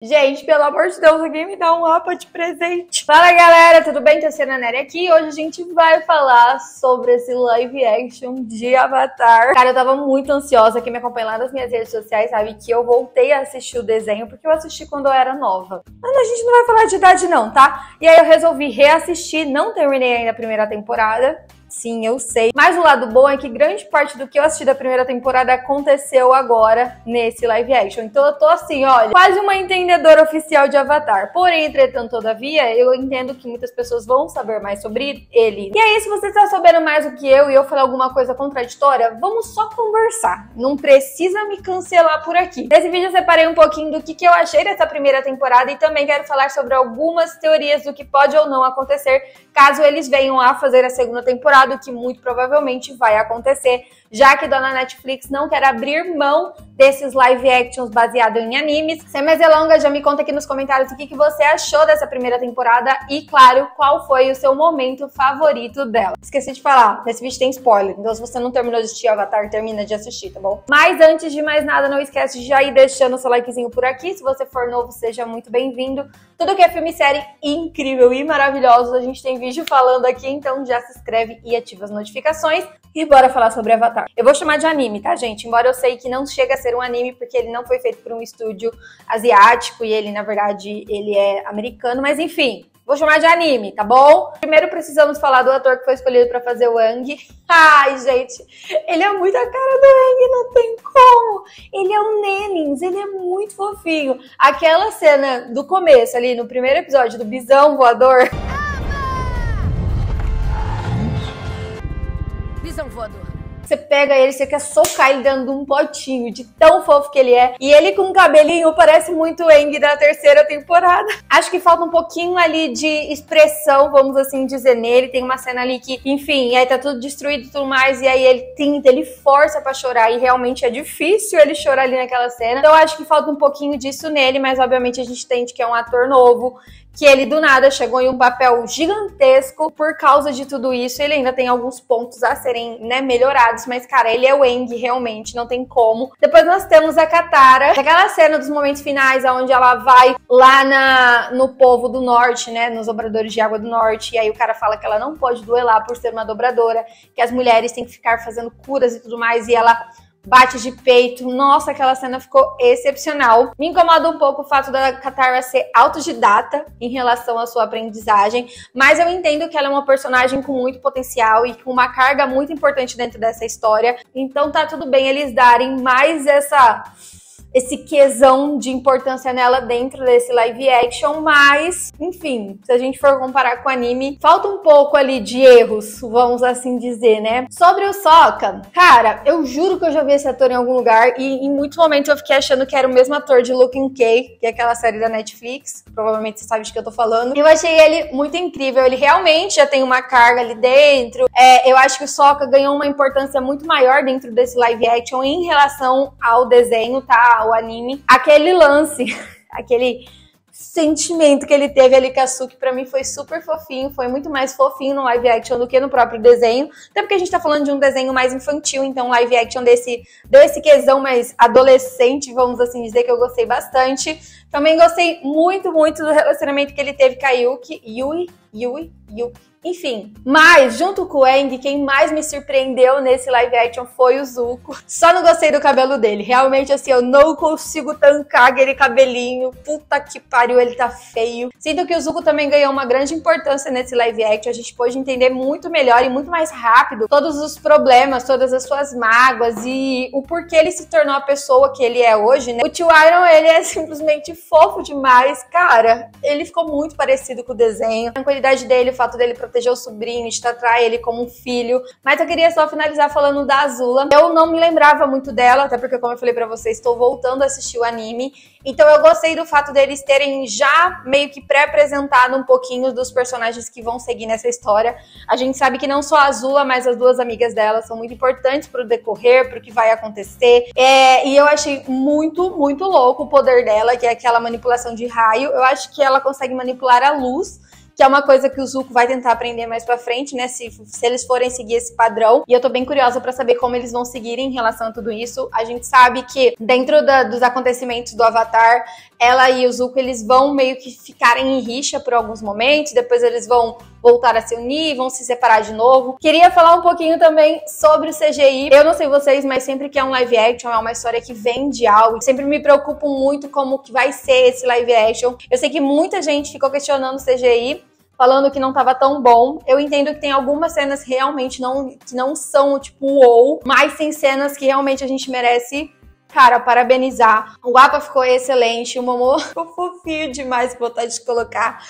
Gente, pelo amor de Deus, alguém me dá um mapa de presente. Fala galera, tudo bem? Terceira Nery aqui. Hoje a gente vai falar sobre esse live action de Avatar. Cara, eu tava muito ansiosa. Quem me acompanha lá nas minhas redes sociais sabe que eu voltei a assistir o desenho porque eu assisti quando eu era nova. Mas a gente não vai falar de idade não, tá? E aí eu resolvi reassistir, não terminei ainda a primeira temporada. Sim, eu sei. Mas o lado bom é que grande parte do que eu assisti da primeira temporada aconteceu agora nesse live action. Então eu tô assim, olha, quase uma entendedora oficial de Avatar. Porém, entretanto, todavia, eu entendo que muitas pessoas vão saber mais sobre ele. E aí, se você tá sabendo mais do que eu e eu falar alguma coisa contraditória, vamos só conversar. Não precisa me cancelar por aqui. Nesse vídeo eu separei um pouquinho do que eu achei dessa primeira temporada e também quero falar sobre algumas teorias do que pode ou não acontecer caso eles venham a fazer a segunda temporada, o que muito provavelmente vai acontecer, já que dona Netflix não quer abrir mão desses live actions baseados em animes. Sem mais delongas, já me conta aqui nos comentários o que você achou dessa primeira temporada e, claro, qual foi o seu momento favorito dela. Esqueci de falar, nesse vídeo tem spoiler, então se você não terminou de assistir Avatar, termina de assistir, tá bom? Mas antes de mais nada, não esquece de já ir deixando o seu likezinho por aqui. Se você for novo, seja muito bem-vindo. Tudo que é filme e série incrível e maravilhoso, a gente tem vídeo falando aqui, então já se inscreve e ativa as notificações. E bora falar sobre Avatar. Eu vou chamar de anime, tá, gente? Embora eu sei que não chega a ser um anime, porque ele não foi feito por um estúdio asiático e ele, na verdade, ele é americano, mas enfim, vou chamar de anime, tá bom? Primeiro precisamos falar do ator que foi escolhido pra fazer o Aang. Ai, gente, ele é muito a cara do Aang, não tem como. Ele é um Nennings, ele é muito fofinho. Aquela cena do começo ali, no primeiro episódio do bisão voador... Voador. Você pega ele, você quer socar ele dentro de um potinho, de tão fofo que ele é. E ele com um cabelinho parece muito o Aang da terceira temporada. Acho que falta um pouquinho ali de expressão, vamos assim dizer, nele. Tem uma cena ali que, enfim, aí tá tudo destruído e tudo mais. E aí ele tenta, ele força pra chorar. E realmente é difícil ele chorar ali naquela cena. Então acho que falta um pouquinho disso nele, mas obviamente a gente entende que é um ator novo, que ele do nada chegou em um papel gigantesco. Por causa de tudo isso, ele ainda tem alguns pontos a serem, né, melhorados, mas cara, ele é o Aang realmente, não tem como. Depois nós temos a Katara, aquela cena dos momentos finais, onde ela vai lá no povo do norte, né, nos dobradores de água do norte, e aí o cara fala que ela não pode duelar por ser uma dobradora, que as mulheres têm que ficar fazendo curas e tudo mais, e ela bate de peito. Nossa, aquela cena ficou excepcional. Me incomoda um pouco o fato da Katara ser autodidata em relação à sua aprendizagem, mas eu entendo que ela é uma personagem com muito potencial e com uma carga muito importante dentro dessa história, então tá tudo bem eles darem mais esse quesão de importância nela dentro desse live action, mas, enfim, se a gente for comparar com o anime, falta um pouco ali de erros, vamos assim dizer, né? Sobre o Sokka, cara, eu juro que eu já vi esse ator em algum lugar e em muitos momentos eu fiquei achando que era o mesmo ator de Lock and Key, que é aquela série da Netflix, provavelmente você sabe de que eu tô falando. Eu achei ele muito incrível, ele realmente já tem uma carga ali dentro. Eu acho que o Sokka ganhou uma importância muito maior dentro desse live action em relação ao desenho, tá? O anime, aquele lance, aquele sentimento que ele teve ali com a Suki, pra mim foi super fofinho, foi muito mais fofinho no live action do que no próprio desenho, até porque a gente tá falando de um desenho mais infantil, então live action deu esse quesão mais adolescente, vamos assim dizer, que eu gostei bastante. Também gostei muito, muito do relacionamento que ele teve com a Yui. Enfim, mas junto com o Aang, quem mais me surpreendeu nesse live action foi o Zuko. Só não gostei do cabelo dele. Realmente, assim, eu não consigo tancar aquele cabelinho. Puta que pariu, ele tá feio. Sinto que o Zuko também ganhou uma grande importância nesse live action. A gente pôde entender muito melhor e muito mais rápido todos os problemas, todas as suas mágoas e o porquê ele se tornou a pessoa que ele é hoje, né? O tio Iroh, ele é simplesmente fofo demais. Cara, ele ficou muito parecido com o desenho. A tranquilidade dele, o fato dele proteger o sobrinho, de tratar ele como um filho. Mas eu queria só finalizar falando da Azula. Eu não me lembrava muito dela, até porque, como eu falei pra vocês, estou voltando a assistir o anime. Então eu gostei do fato deles terem já meio que pré-apresentado um pouquinho dos personagens que vão seguir nessa história. A gente sabe que não só a Azula, mas as duas amigas dela são muito importantes pro decorrer, pro que vai acontecer. E eu achei muito, muito louco o poder dela, que é aquela manipulação de raio. Eu acho que ela consegue manipular a luz, que é uma coisa que o Zuko vai tentar aprender mais pra frente, né, se eles forem seguir esse padrão. E eu tô bem curiosa pra saber como eles vão seguir em relação a tudo isso. A gente sabe que dentro dos acontecimentos do Avatar, ela e o Zuko, eles vão meio que ficarem em rixa por alguns momentos, depois eles vão voltar a se unir, vão se separar de novo. Queria falar um pouquinho também sobre o CGI. Eu não sei vocês, mas sempre que é um live action, é uma história que vem de algo. Sempre me preocupo muito como que vai ser esse live action. Eu sei que muita gente ficou questionando o CGI, falando que não tava tão bom. Eu entendo que tem algumas cenas realmente que não são, tipo, wow, mas tem cenas que realmente a gente merece, cara, parabenizar. O Appa ficou excelente, o Momo ficou fofinho demais, com vontade de colocar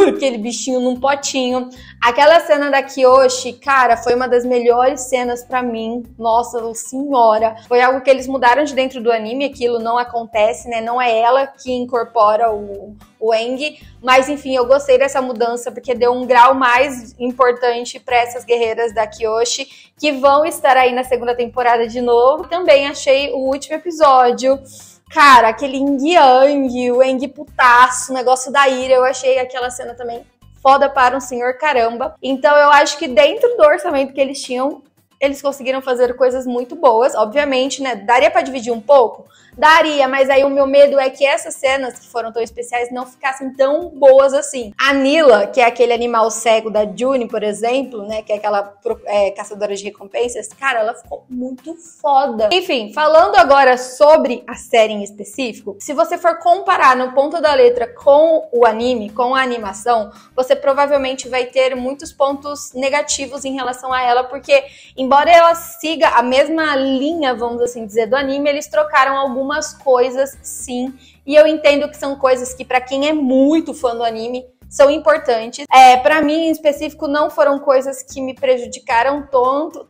aquele bichinho num potinho. Aquela cena da Kyoshi, cara, foi uma das melhores cenas pra mim. Nossa senhora. Foi algo que eles mudaram de dentro do anime, aquilo não acontece, né? Não é ela que incorpora o Aang, mas enfim, eu gostei dessa mudança porque deu um grau mais importante para essas guerreiras da Kyoshi, que vão estar aí na segunda temporada de novo. Também achei o último episódio, cara, aquele Yin Yang, o Aang putaço, o negócio da ira, eu achei aquela cena também foda para um senhor caramba. Então eu acho que dentro do orçamento que eles tinham, eles conseguiram fazer coisas muito boas, obviamente, né? Daria pra dividir um pouco? Daria, mas aí o meu medo é que essas cenas que foram tão especiais não ficassem tão boas assim. A Nila, que é aquele animal cego da June, por exemplo, né? Que é aquela caçadora de recompensas, cara, ela ficou muito foda. Enfim, falando agora sobre a série em específico, se você for comparar no ponto da letra com o anime, com a animação, você provavelmente vai ter muitos pontos negativos em relação a ela, porque embora ela siga a mesma linha, vamos assim dizer, do anime, eles trocaram algumas coisas, sim. E eu entendo que são coisas que, pra quem é muito fã do anime, são importantes. Pra mim, em específico, não foram coisas que me prejudicaram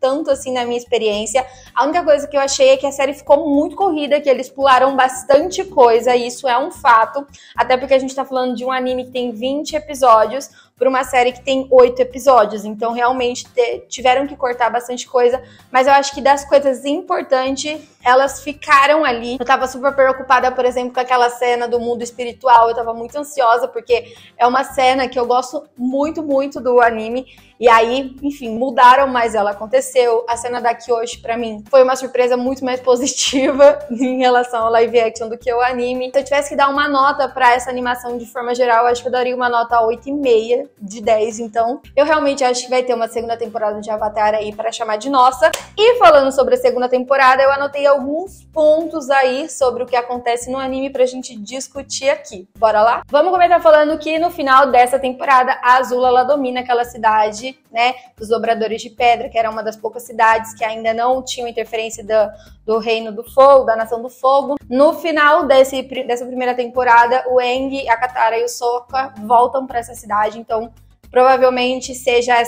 tanto assim na minha experiência. A única coisa que eu achei é que a série ficou muito corrida, que eles pularam bastante coisa, e isso é um fato. Até porque a gente tá falando de um anime que tem 20 episódios, por uma série que tem 8 episódios. Então, realmente, tiveram que cortar bastante coisa. Mas eu acho que das coisas importantes, elas ficaram ali. Eu tava super preocupada, por exemplo, com aquela cena do mundo espiritual. Eu tava muito ansiosa, porque é uma cena que eu gosto muito, muito do anime. E aí, enfim, mudaram, mas ela aconteceu. A cena da Kyoshi, pra mim, foi uma surpresa muito mais positiva em relação ao live action do que o anime. Se eu tivesse que dar uma nota pra essa animação de forma geral, eu acho que eu daria uma nota 8,5 de 10. Então, eu realmente acho que vai ter uma segunda temporada de Avatar aí pra chamar de nossa. E falando sobre a segunda temporada, eu anotei alguns pontos aí sobre o que acontece no anime pra gente discutir aqui. Bora lá? Vamos começar falando que no final dessa temporada, a Azula, ela domina aquela cidade, né, dos Dobradores de Pedra, que era uma das poucas cidades que ainda não tinham interferência do Reino do Fogo, da Nação do Fogo. No final dessa primeira temporada, o Aang, a Katara e o Sokka voltam para essa cidade, então provavelmente seja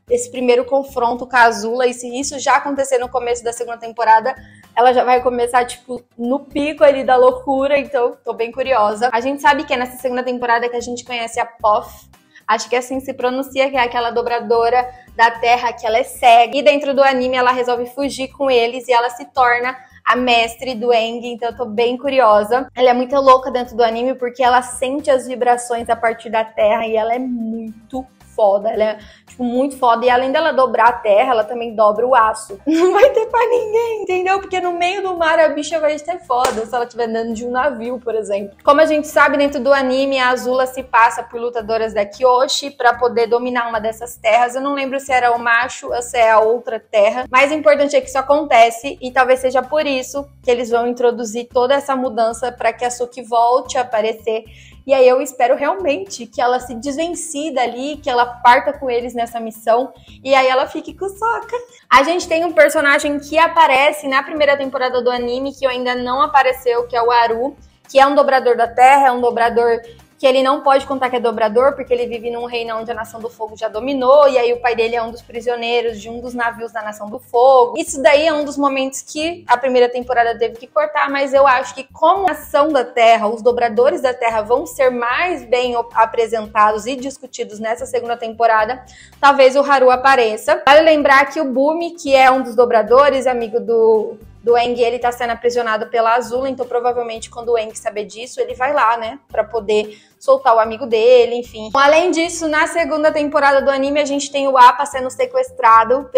esse primeiro confronto com a Azula, e se isso já acontecer no começo da segunda temporada, ela já vai começar, tipo, no pico ali da loucura, então tô bem curiosa. A gente sabe que é nessa segunda temporada que a gente conhece a Toph, acho que assim se pronuncia, que é aquela dobradora da terra, que ela é cega. E dentro do anime ela resolve fugir com eles e ela se torna a mestre do Aang, então eu tô bem curiosa. Ela é muito louca dentro do anime porque ela sente as vibrações a partir da terra e ela é muito foda, ela é, tipo, muito foda. E além dela dobrar a terra, ela também dobra o aço. Não vai ter pra ninguém, entendeu? Porque no meio do mar a bicha vai ser foda se ela estiver andando de um navio, por exemplo. Como a gente sabe, dentro do anime, a Azula se passa por lutadoras da Kyoshi pra poder dominar uma dessas terras. Eu não lembro se era o macho ou se é a outra terra. Mas o importante é que isso acontece e talvez seja por isso que eles vão introduzir toda essa mudança pra que a Suki volte a aparecer. E aí eu espero realmente que ela se desvencie dali, que ela parta com eles nessa missão, e aí ela fique com o Sokka. A gente tem um personagem que aparece na primeira temporada do anime, que ainda não apareceu, que é o Aru, que é um dobrador da terra, é um dobrador que ele não pode contar que é dobrador, porque ele vive num reino onde a Nação do Fogo já dominou, e aí o pai dele é um dos prisioneiros de um dos navios da Nação do Fogo. Isso daí é um dos momentos que a primeira temporada teve que cortar, mas eu acho que como a Nação da Terra, os dobradores da Terra vão ser mais bem apresentados e discutidos nessa segunda temporada, talvez o Haru apareça. Vale lembrar que o Bumi, que é um dos dobradores, amigo do Aang, ele tá sendo aprisionado pela Azula, então provavelmente quando o Aang saber disso, ele vai lá, né, pra poder soltar o amigo dele, enfim. Além disso, na segunda temporada do anime, a gente tem o Appa sendo sequestrado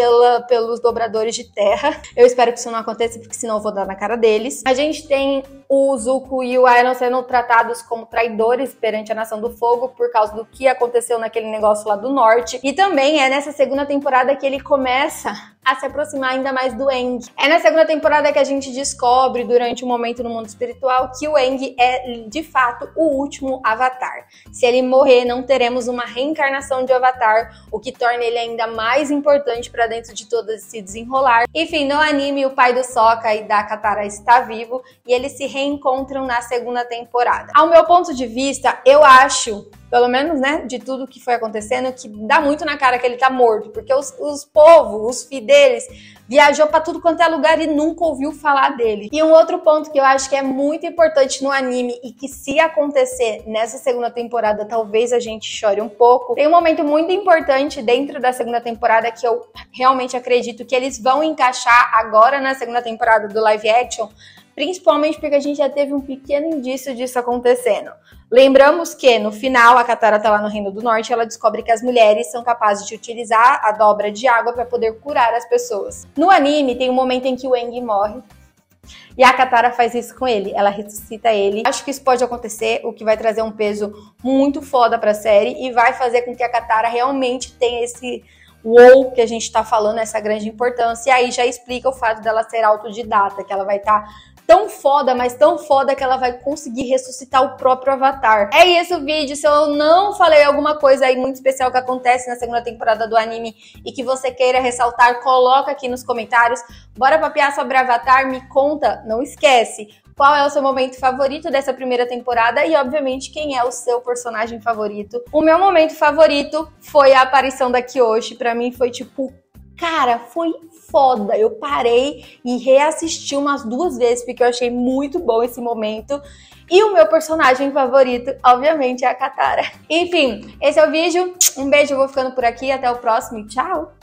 pelos dobradores de terra. Eu espero que isso não aconteça, porque senão eu vou dar na cara deles. A gente tem o Zuko e o Iroh sendo tratados como traidores perante a Nação do Fogo por causa do que aconteceu naquele negócio lá do norte. E também é nessa segunda temporada que ele começa a se aproximar ainda mais do Aang. É na segunda temporada que a gente descobre, durante um momento no mundo espiritual, que o Aang é, de fato, o último Avatar. Se ele morrer, não teremos uma reencarnação de Avatar, o que torna ele ainda mais importante para dentro de todo esse desenrolar. Enfim, no anime, o pai do Sokka e da Katara está vivo e eles se reencontram na segunda temporada. Ao meu ponto de vista, eu acho, pelo menos, né, de tudo que foi acontecendo, que dá muito na cara que ele tá morto, porque os povos, os filhos deles, viajou pra tudo quanto é lugar e nunca ouviu falar dele. E um outro ponto que eu acho que é muito importante no anime e que, se acontecer nessa segunda temporada, talvez a gente chore um pouco, tem um momento muito importante dentro da segunda temporada que eu realmente acredito que eles vão encaixar agora na segunda temporada do live action, principalmente porque a gente já teve um pequeno indício disso acontecendo. Lembramos que, no final, a Katara tá lá no Reino do Norte e ela descobre que as mulheres são capazes de utilizar a dobra de água para poder curar as pessoas. No anime, tem um momento em que o Aang morre e a Katara faz isso com ele. Ela ressuscita ele. Acho que isso pode acontecer, o que vai trazer um peso muito foda pra série e vai fazer com que a Katara realmente tenha esse wow que a gente tá falando, essa grande importância. E aí já explica o fato dela ser autodidata, que ela vai estar tão foda, mas tão foda que ela vai conseguir ressuscitar o próprio Avatar. É isso o vídeo. Se eu não falei alguma coisa aí muito especial que acontece na segunda temporada do anime e que você queira ressaltar, coloca aqui nos comentários. Bora papear sobre Avatar, me conta, não esquece, qual é o seu momento favorito dessa primeira temporada e, obviamente, quem é o seu personagem favorito. O meu momento favorito foi a aparição da Kyoshi. Pra mim foi tipo, cara, foi foda. Eu parei e reassisti umas 2 vezes porque eu achei muito bom esse momento. E o meu personagem favorito, obviamente, é a Katara. Enfim, esse é o vídeo. Um beijo, eu vou ficando por aqui. Até o próximo e tchau!